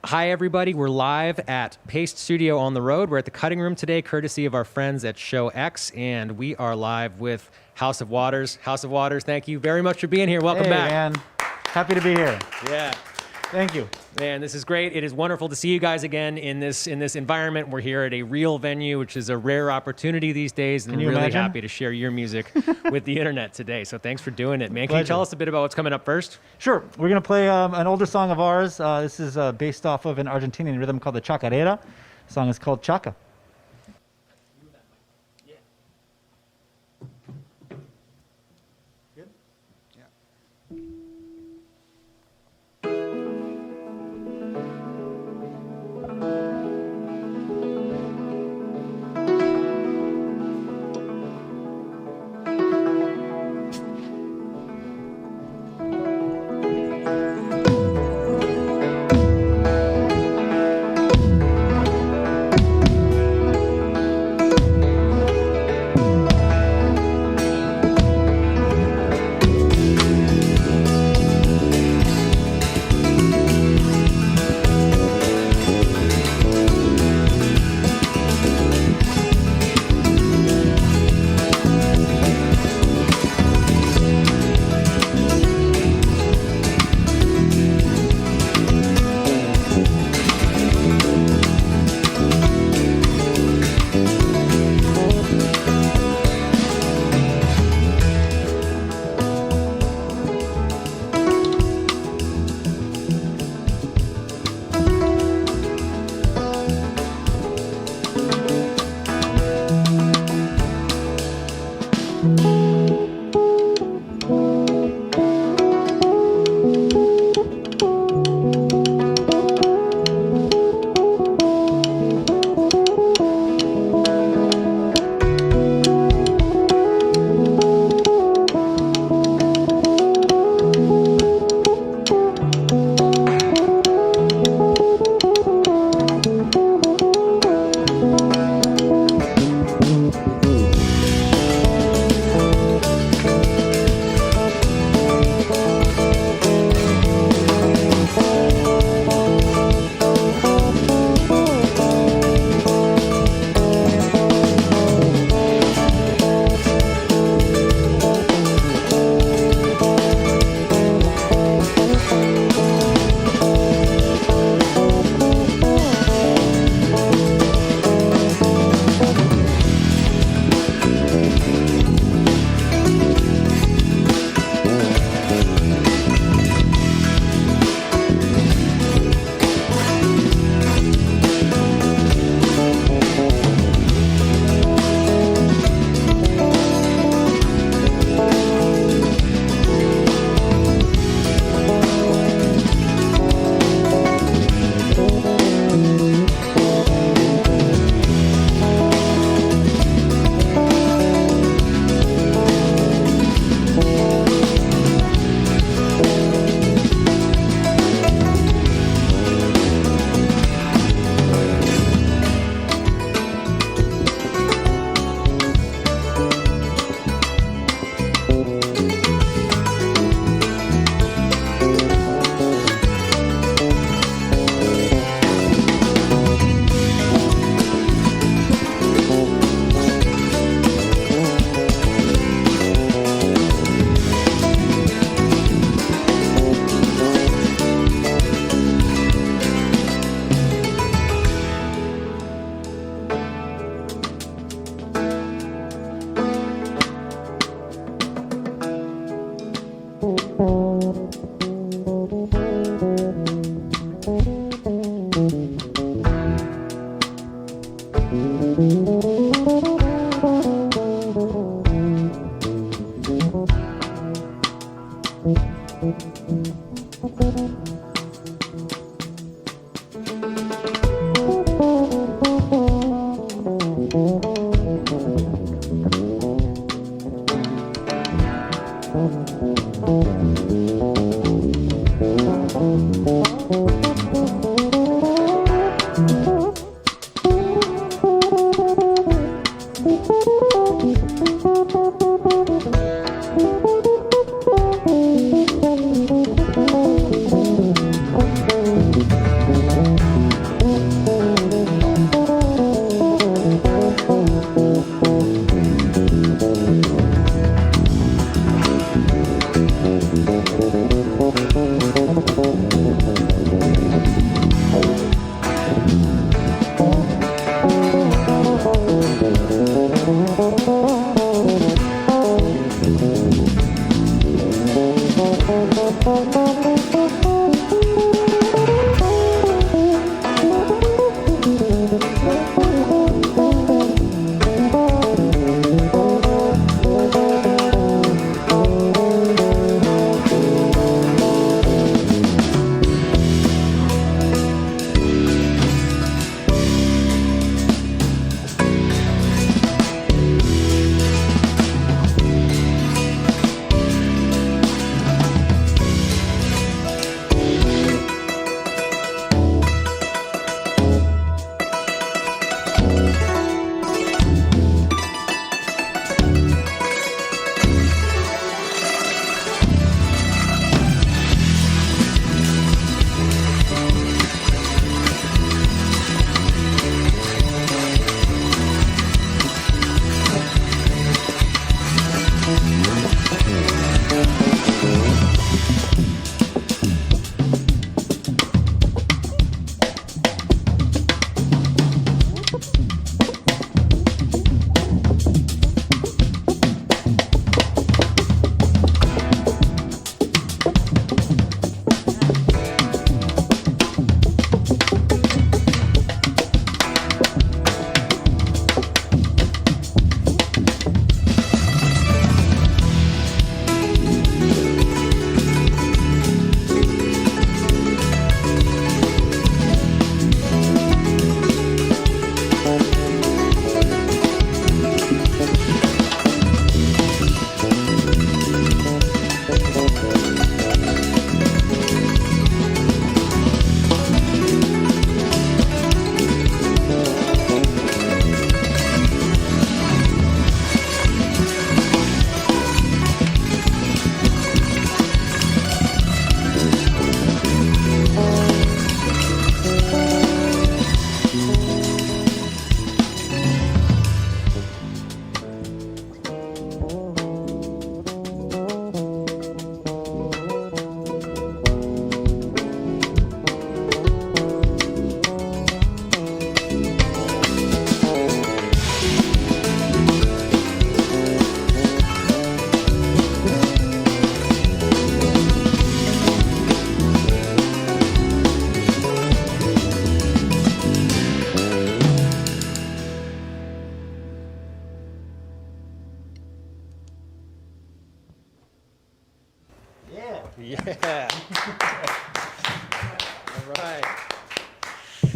Hi, everybody. We're live at Paste Studio on the road. We're at the cutting room today, courtesy of our friends at Show X, and we are live with House of Waters. House of Waters, thank you very much for being here. Welcome back. Man. Happy to be here. Yeah. Thank you. Man, this is great. It is wonderful to see you guys again in this environment. We're here at a real venue, which is a rare opportunity these days, and Can you really imagine? happy to share your music with the internet today. So thanks for doing it, man. Can you Pleasure. tell us a bit about what's coming up first? Sure. We're going to play an older song of ours. This is based off of an Argentinian rhythm called the Chacarera. The song is called Chaka.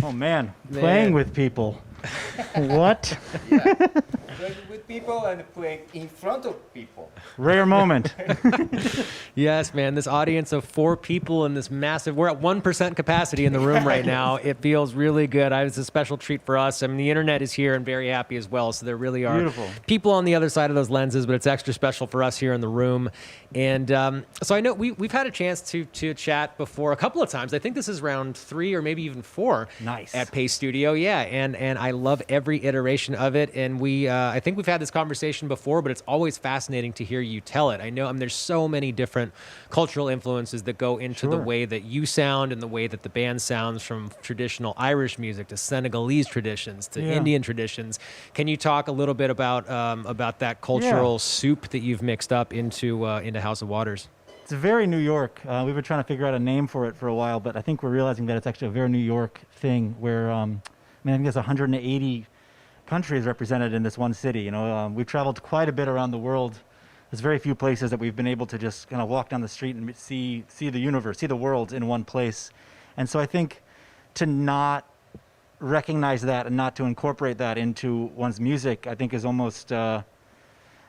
Oh man, playing with people. What? Yeah. Playing with people and playing in front of people. Rare moment. Yes, man. This audience of 4 people in this massive, we're at 1% capacity in the room right now. It feels really good. It's a special treat for us. I mean, the internet is here and very happy as well. So there really are Beautiful. people on the other side of those lenses, but it's extra special for us here in the room. And so I know we've had a chance to chat before a couple of times. I think this is round 3 or maybe even 4 Nice. at Pace Studio. Yeah. And I love every iteration of it. And I think we've had this conversation before, but it's always fascinating to hear you tell it. I know there's so many different cultural influences that go into the way that you sound and the way that the band sounds, from traditional Irish music to Senegalese traditions to Indian traditions. Can you talk a little bit about that cultural soup that you've mixed up into House of Waters? It's very New York. We've been trying to figure out a name for it for a while, but I think we're realizing that it's actually a very New York thing where, I think there's 180 countries represented in this one city. You know, we've traveled quite a bit around the world. There's very few places that we've been able to just kind of walk down the street and see the universe, see the world in one place. And so I think to not recognize that and not to incorporate that into one's music, I think is almost, I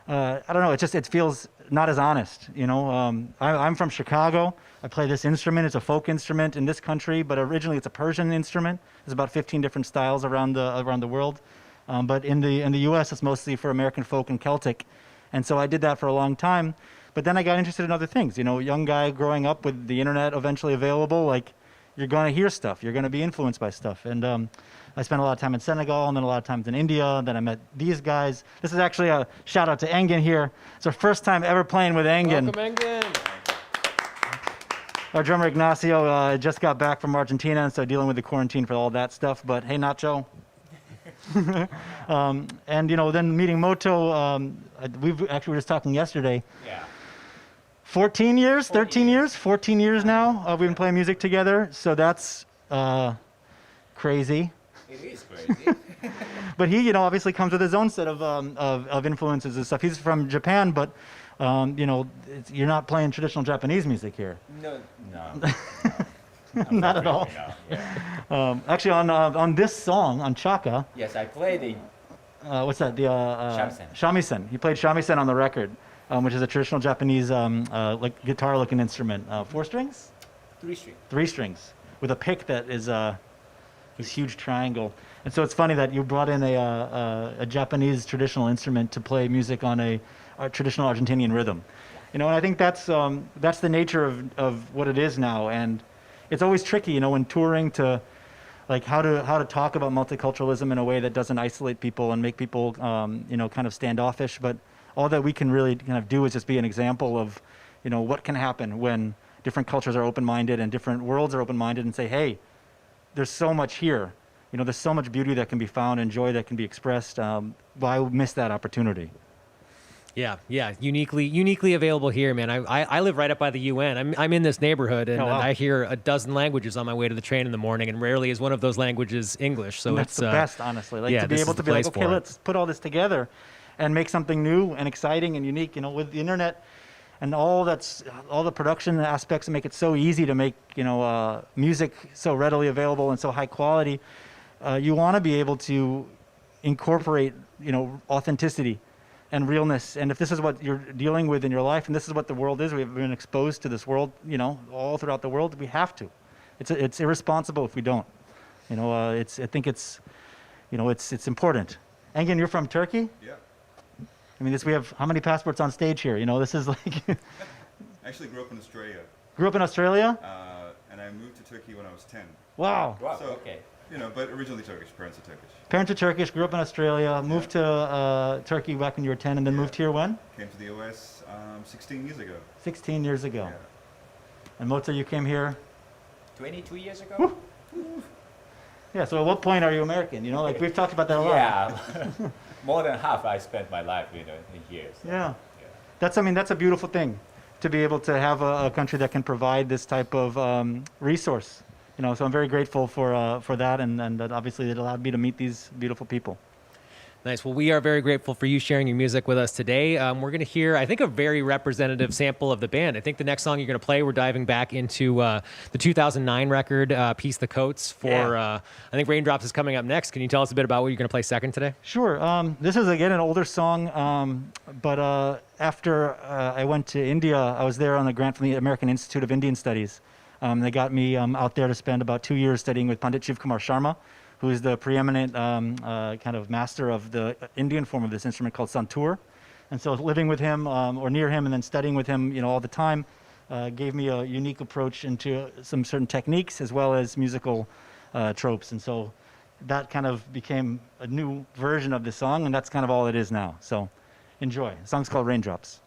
don't know, it feels not as honest, you know. I'm from Chicago. I play this instrument. It's a folk instrument in this country, but originally it's a Persian instrument. There's about 15 different styles around the world. But in the U.S., it's mostly for American folk and Celtic. And so I did that for a long time. But then I got interested in other things. You know, young guy growing up with the internet eventually available, like, you're going to hear stuff. You're going to be influenced by stuff. And I spent a lot of time in Senegal and then a lot of times in India. Then I met these guys. This is actually a shout out to Engin here. It's our first time ever playing with Engin. Welcome, Engin. Our drummer Ignacio just got back from Argentina, and so dealing with the quarantine for all that stuff. But hey, Nacho. And, you know, then meeting Moto, we were just talking yesterday. Yeah. 14 years, 13 years, 14 years now we've been playing music together. So that's crazy. It is crazy. But he, you know, obviously comes with his own set of influences and stuff. He's from Japan, but, you know, you're not playing traditional Japanese music here. No. Not at all. No. Yeah. Actually, on this song, on Chaka, Yes, I played the what's that? The Shamisen. Shamisen. He played shamisen on the record, which is a traditional Japanese like guitar-looking instrument. 4 strings? 3 string. 3 strings with a pick that is this huge triangle. And so it's funny that you brought in a Japanese traditional instrument to play music on a traditional Argentinian rhythm. You know, and I think that's the nature of what it is now. And it's always tricky, you know, when touring to, like, how to talk about multiculturalism in a way that doesn't isolate people and make people, you know, kind of standoffish. But all that we can really kind of do is just be an example of, you know, what can happen when different cultures are open-minded and different worlds are open-minded, and say, hey, there's so much here. You know, there's so much beauty that can be found and joy that can be expressed. Why miss that opportunity? Yeah, uniquely available here, man. I live right up by the UN. I'm in this neighborhood, and, Oh, wow. and I hear a dozen languages on my way to the train in the morning, and rarely is one of those languages English. So And that's it's the best, honestly. Like, yeah, to be this able is to the be like, place okay, for it. let's put all this together and make something new and exciting and unique. You know, with the internet and all the production aspects that make it so easy to make, you know, music so readily available and so high quality. You want to be able to incorporate, you know, authenticity and realness. And if this is what you're dealing with in your life, and this is what the world is, we've been exposed to this world, you know, all throughout the world, we have to. It's irresponsible if we don't. You know, I think it's, you know, it's important. Engin, you're from Turkey? Yeah. I mean, we have how many passports on stage here? You know, this is like... I actually grew up in Australia, Grew up in Australia? and I moved to Turkey when I was 10. Wow. Wow, So- okay. You know, but originally Turkish, parents are Turkish. Parents are Turkish, grew up in Australia, moved to Turkey back when you were 10, and then Yeah. moved here when? Came to the US 16 years ago. 16 years ago. Yeah. And Mota, you came here? 22 years ago? Yeah, so at what point are you American? You know, like, we've talked about that a lot. Yeah. More than half I spent my life, you know, in here. So, Yeah. That's a beautiful thing, to be able to have a country that can provide this type of resource. You know, so I'm very grateful for that, and that obviously it allowed me to meet these beautiful people. Nice. Well, we are very grateful for you sharing your music with us today. We're going to hear, I think, a very representative sample of the band. I think the next song you're going to play, we're diving back into the 2009 record, Piece the Coats, for, I think Raindrops is coming up next. Can you tell us a bit about what you're going to play second today? Sure. This is, again, an older song, but after I went to India, I was there on a grant from the American Institute of Indian Studies. They got me out there to spend about 2 years studying with Pandit Shiv Kumar Sharma, who is the preeminent kind of master of the Indian form of this instrument called santoor. And so living with him or near him and then studying with him, all the time gave me a unique approach into some certain techniques as well as musical tropes. And so that kind of became a new version of the song, and that's kind of all it is now. So enjoy. The song's called Raindrops.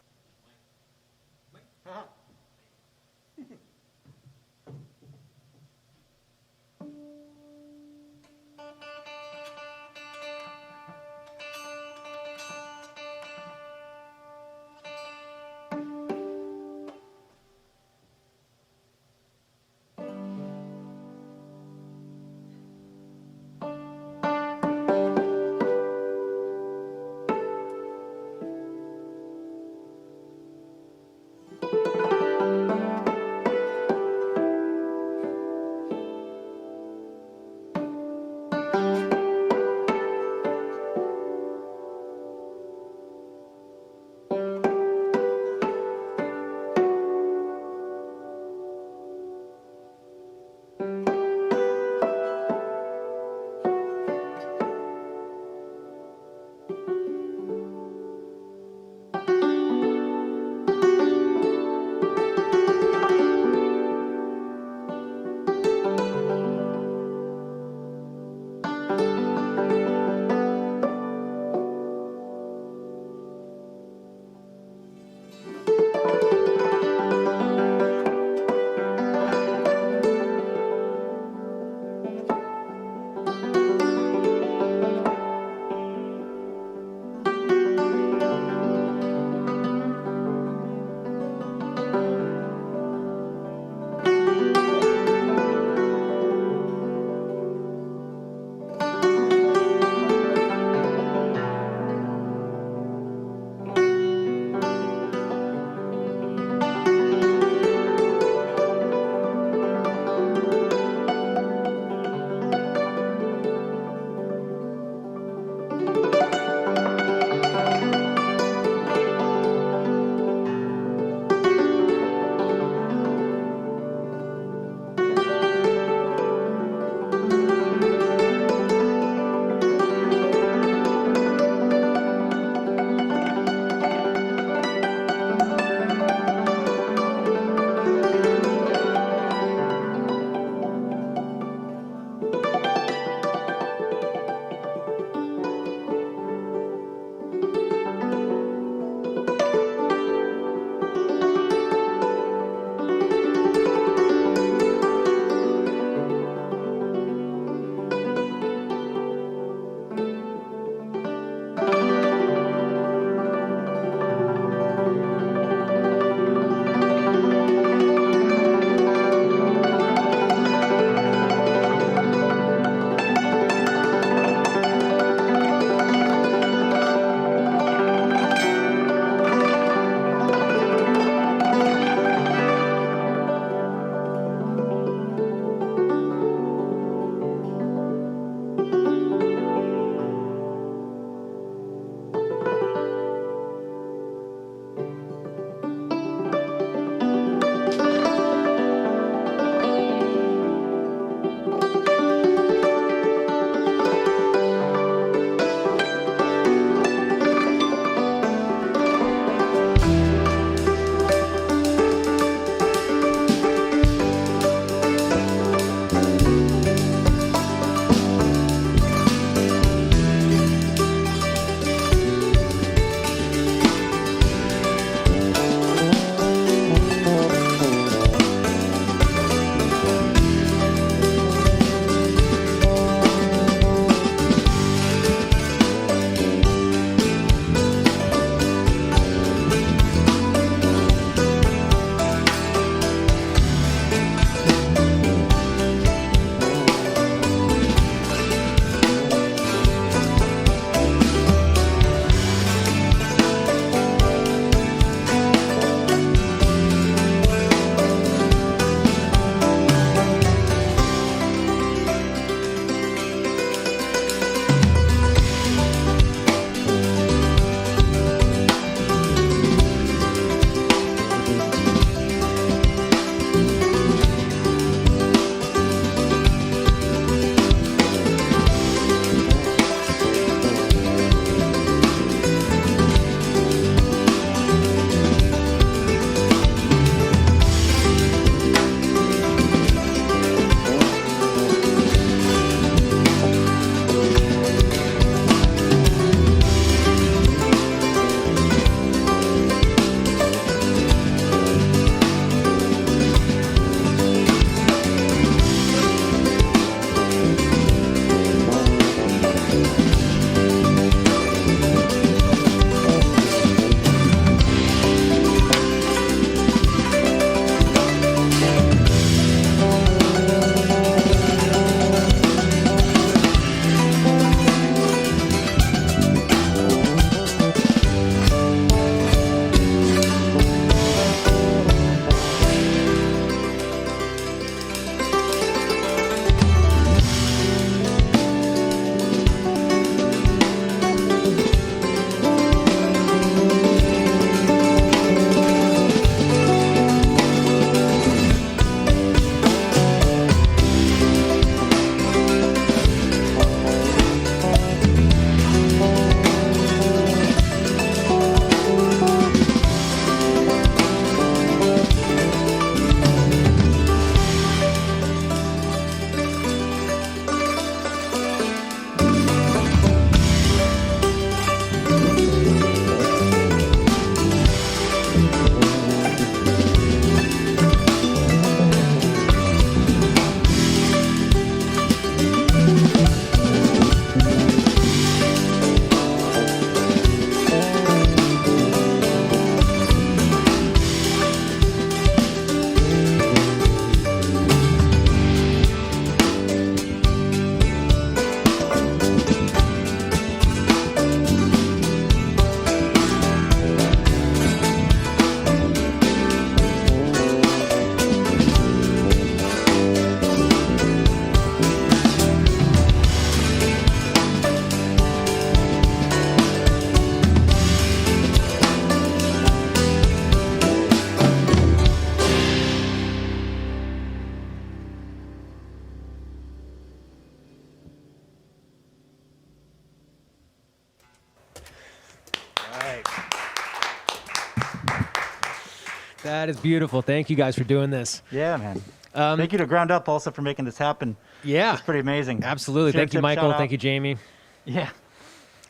That is beautiful. Thank you guys for doing this. Yeah, man. Thank you to Ground Up also for making this happen. Yeah. It's pretty amazing. Absolutely. Sharon Thank you, Tip, Michael. shout Thank out. you, Jamie. Yeah.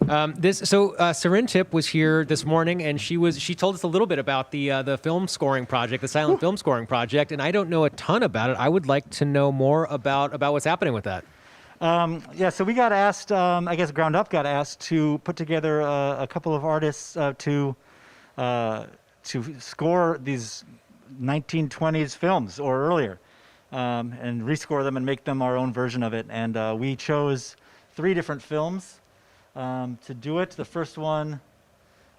Seren Tip was here this morning, and she told us a little bit about the film scoring project, the silent film scoring project, and I don't know a ton about it. I would like to know more about what's happening with that. So we got asked, I guess Ground Up got asked to put together a couple of artists to score these 1920s films or earlier, and rescore them and make them our own version of it. And we chose 3 different films to do it. The first one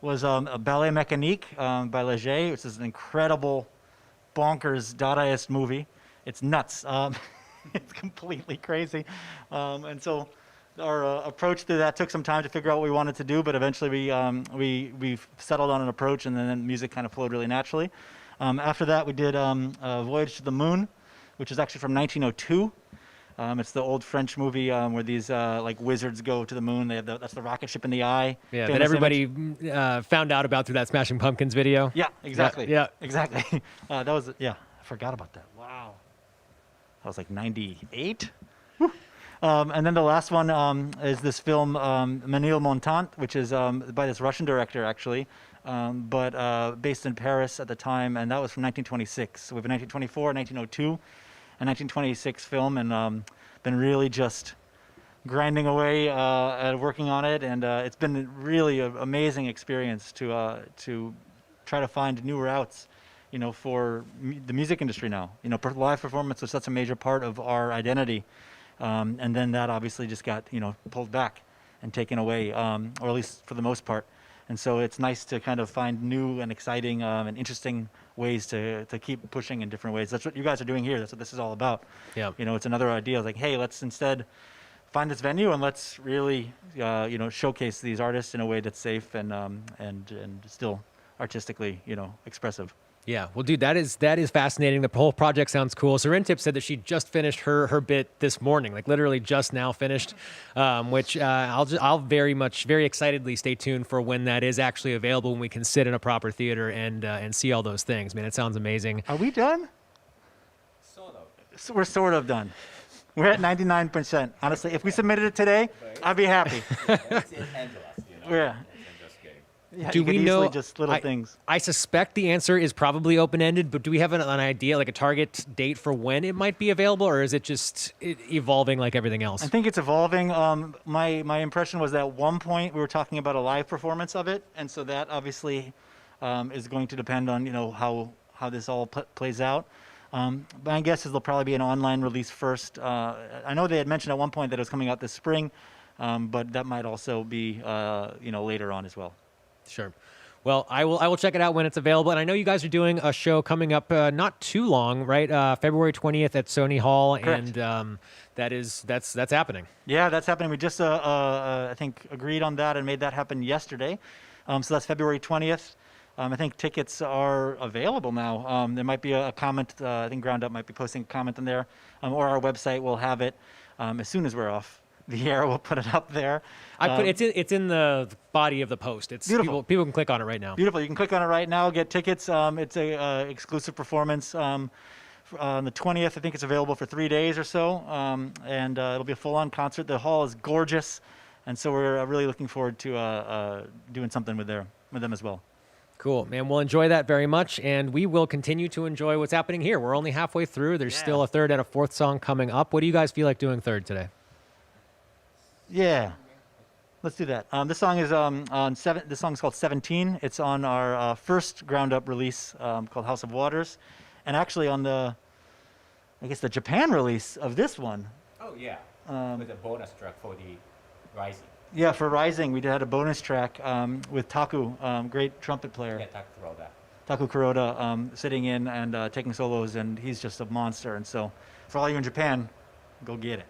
was a Ballet Mécanique by Leger, which is an incredible, bonkers Dadaist movie. It's nuts. It's completely crazy. And so our approach to that took some time to figure out what we wanted to do, but eventually we settled on an approach, and then music kind of flowed really naturally. After that, we did Voyage to the Moon, which is actually from 1902. It's the old French movie where these like wizards go to the moon. They have that's the rocket ship in the eye. Yeah, famous that everybody image. found out about through that Smashing Pumpkins video. Yeah, exactly. Yeah. Exactly. That was, I forgot about that. Wow. That was like 98. And then the last one is this film, Menil Montant, which is by this Russian director, actually, but based in Paris at the time, and that was from 1926. So we have a 1924, 1902, and 1926 film, and been really just grinding away at working on it, and it's been really an amazing experience to try to find new routes, for the music industry now. Live performance was such a major part of our identity, and then that obviously just got pulled back and taken away, or at least for the most part. And so it's nice to kind of find new and exciting and interesting ways to keep pushing in different ways. That's what you guys are doing here. That's what this is all about. Yeah. It's another idea. Like, hey, let's instead find this venue and let's really, showcase these artists in a way that's safe and still artistically, expressive. Yeah, well, dude, that is fascinating. The whole project sounds cool. Seren Tip said that she just finished her bit this morning, like literally just now finished. Which I'll very excitedly stay tuned for when that is actually available, when we can sit in a proper theater and see all those things. Man, it sounds amazing. Are we done? Sort of. So we're sort of done. We're at 99%. Honestly, if we submitted it today, I'd be happy. It's in Angeles, Yeah. in this game. Yeah, Do you could we easily know? just little things? I suspect the answer is probably open-ended, but do we have an idea, like a target date for when it might be available, or is it just evolving like everything else? I think it's evolving. My impression was that at one point we were talking about a live performance of it, and so that obviously is going to depend on how this all plays out. My guess is there'll probably be an online release first. I know they had mentioned at one point that it was coming out this spring, but that might also be later on as well. Sure. Well, I will check it out when it's available. And I know you guys are doing a show coming up not too long, right? February 20th at Sony Hall. Correct. And that's happening. Yeah, that's happening. We just I think agreed on that and made that happen yesterday. So that's February 20th. I think tickets are available now. There might be a comment. I think Ground Up might be posting a comment in there, or our website will have it as soon as we're off the air. We'll put it up there. It's in the body of the post. It's Beautiful. People can click on it right now. Beautiful. You can click on it right now, get tickets. It's a exclusive performance on the 20th. I think it's available for 3 days or so, and it'll be a full-on concert. The hall is gorgeous, and so we're really looking forward to doing something with them as well. Cool, man. We'll enjoy that very much, and we will continue to enjoy what's happening here. We're only halfway through. There's still a third and a fourth song coming up. What do you guys feel like doing third today? Yeah, let's do that. This song is on 7. This song is called 17. It's on our first Ground Up release called House of Waters, and actually on the Japan release of this one. Oh yeah. With a bonus track for the Rising. Yeah, for Rising, we had a bonus track with Taku, great trumpet player. Yeah, Taka Kuroda. Taku Kuroda sitting in and taking solos, and he's just a monster. And so, for all you in Japan, go get it.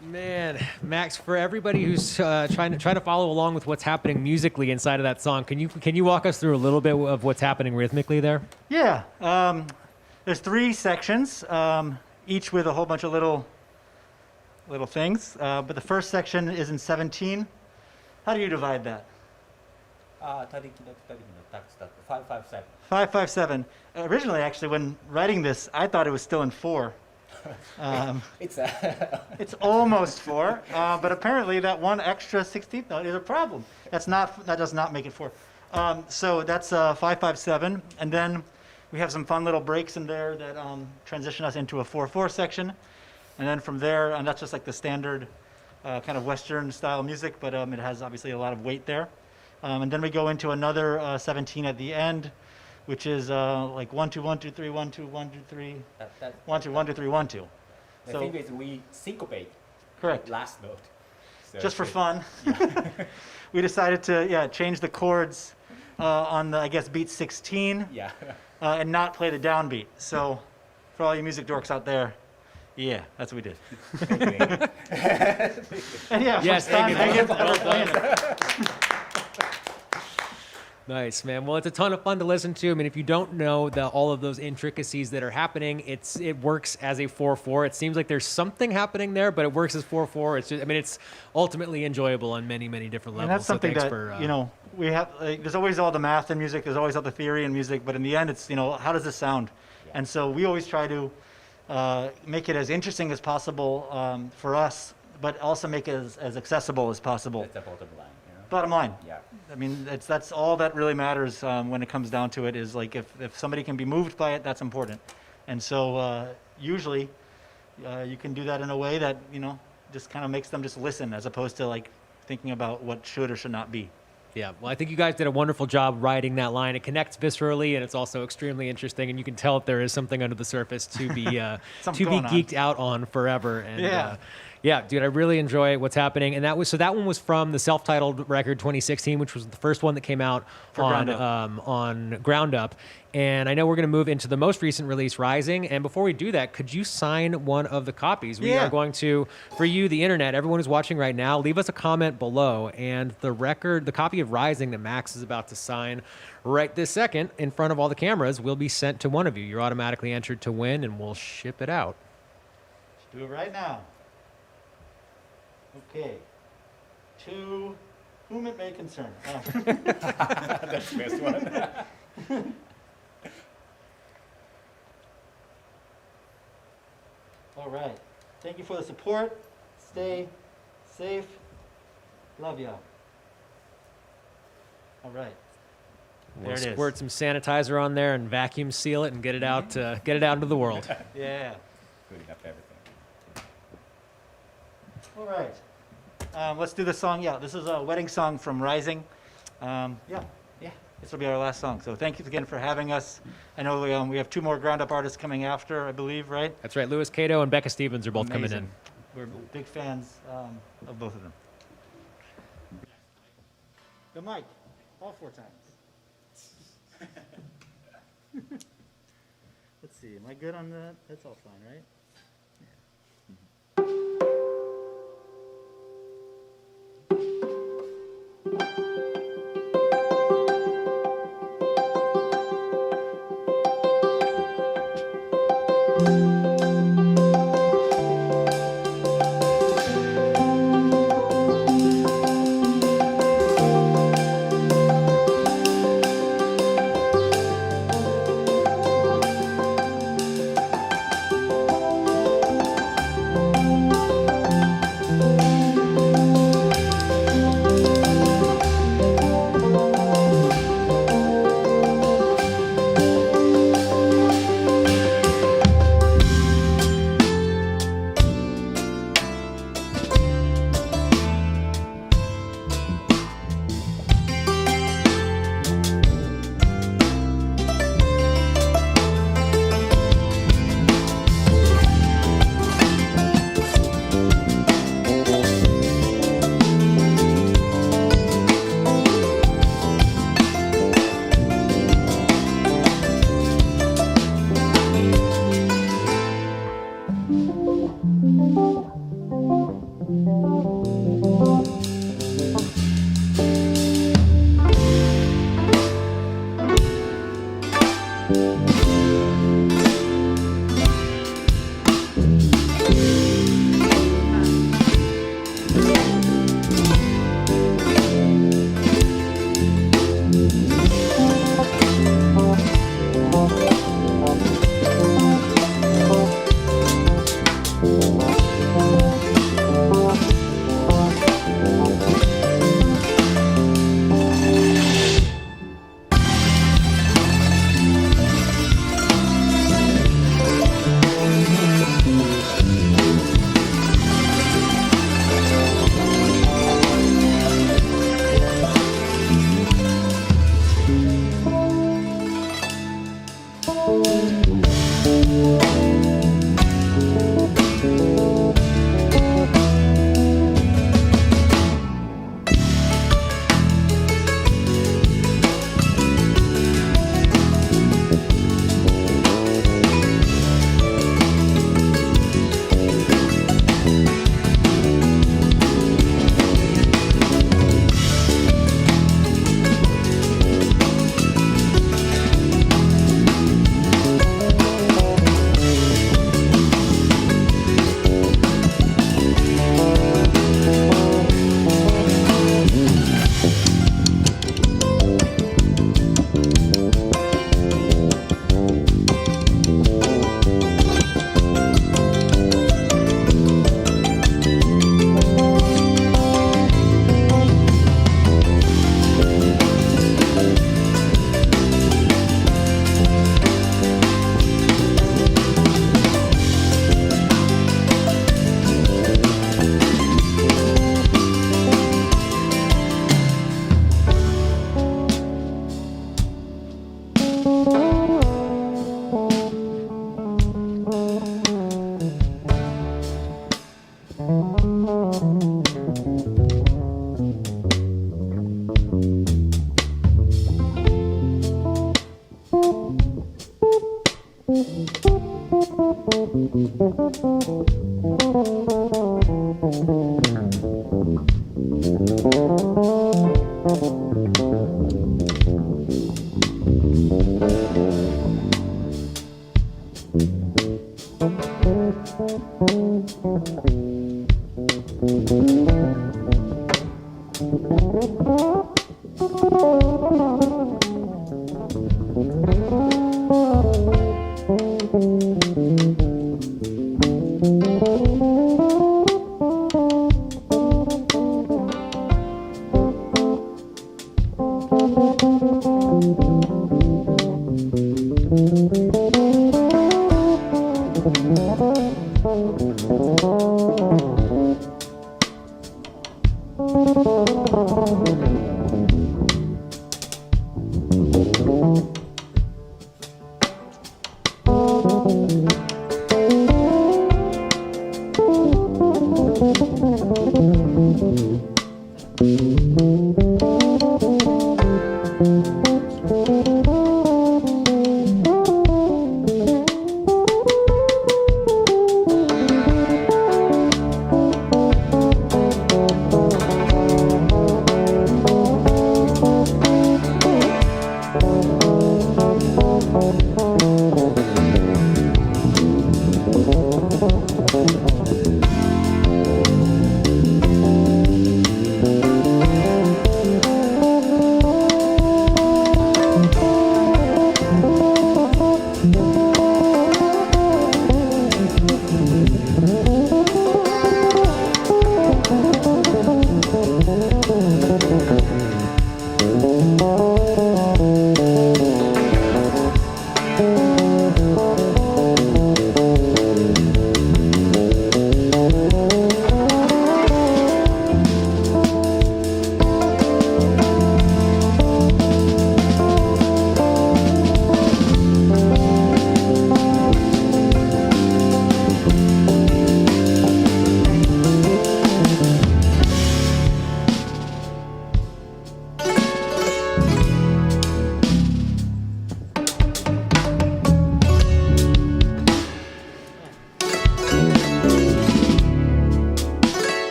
Man, Max, for everybody who's trying to follow along with what's happening musically inside of that song, can you walk us through a little bit of what's happening rhythmically there? Yeah. There's 3 sections, each with a whole bunch of little things. But the first section is in 17. How do you divide that? 他力の2人のタクスだと557 557. Originally, actually, when writing this, I thought it was still in 4. It's It's almost 4, but apparently that one extra 16th note is a problem. That does not make it 4. So that's 557, and then we have some fun little breaks in there that transition us into a 4/4 section, and then from there, and that's just like the standard kind of Western style music, but it has obviously a lot of weight there. And then we go into another 17 at the end, which is like 1 2 1 2 3 1 2 1 2 3 1 2 1 2 3 1 2. The So thing is we syncopate correct. last note. So Just for fun, we decided to change the chords on the, I guess, beat 16 Yeah. and not play the downbeat. So for all you music dorks out there, yeah, that's what we did. And yeah, Yes, first time thank you. Megan's ever playing it. Nice, man. Well, it's a ton of fun to listen to. I mean, if you don't know all of those intricacies that are happening, it works as a 4/4. It seems like there's something happening there, but it works as 4/4. It's just, I mean, it's ultimately enjoyable on many, many different levels. And that's something so that, thanks for, we have, there's always all the math in music, there's always all the theory in music, but in the end, it's, how does this sound? Yeah. And so we always try to make it as interesting as possible for us, but also make it as accessible as possible. That's the bottom line. Bottom line. Yeah. I mean, that's all that really matters when it comes down to it is like if somebody can be moved by it, that's important. And so usually you can do that in a way that, just kind of makes them just listen as opposed to like thinking about what should or should not be. Yeah, well, I think you guys did a wonderful job writing that line. It connects viscerally, and it's also extremely interesting, and you can tell that there is something under the surface to be Something to be going on. geeked out on forever. And, Yeah. yeah, dude, I really enjoy what's happening. And that one was from the self-titled record 2016, which was the first one that came out For on Ground Ground Up. And I know we're going to move into the most recent release, Rising. And before we do that, could you sign one of the copies? We Yeah. are going to, for you, the internet, everyone who's watching right now, leave us a comment below. And the copy of Rising that Max is about to sign right this second in front of all the cameras will be sent to one of you. You're automatically entered to win, and we'll ship it out. Do it right now. Okay. To whom it may concern. Oh. That's the best one. All right. Thank you for the support. Stay safe. Love y'all. All right. We'll There it is. squirt some sanitizer on there and vacuum seal it and get it out into the world. Yeah. Cleaning up everything. All right. Let's do the song. Yeah, this is a wedding song from Rising. Yeah. This will be our last song. So thank you again for having us. I know we have 2 more Ground Up artists coming after, I believe, right? That's right. Louis Cato and Becca Stevens are both coming Amazing. in. We're big fans of both of them. The mic, all 4 times. Let's see, am I good on that? That's all fine, right?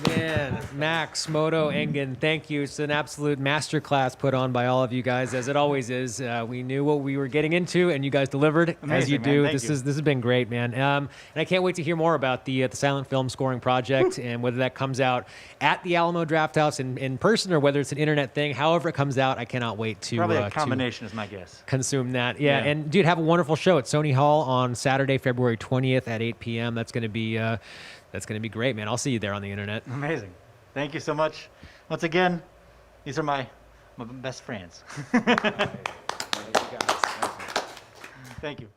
Man, Max, Moto, Engen, thank you. It's an absolute masterclass put on by all of you guys, as it always is. We knew what we were getting into, and you guys delivered as Amazing, you man. do. Thank This you. has been great, man. And I can't wait to hear more about the silent film scoring project and whether that comes out at the Alamo Drafthouse in person or whether it's an internet thing. However it comes out, I cannot wait to Probably a to combination is my guess. consume that. Yeah, Yeah. and dude, have a wonderful show at Sony Hall on Saturday, February 20th at 8 p.m. That's gonna be great, man. I'll see you there on the internet. Amazing. Thank you so much. Once again, these are my best friends. Thank you.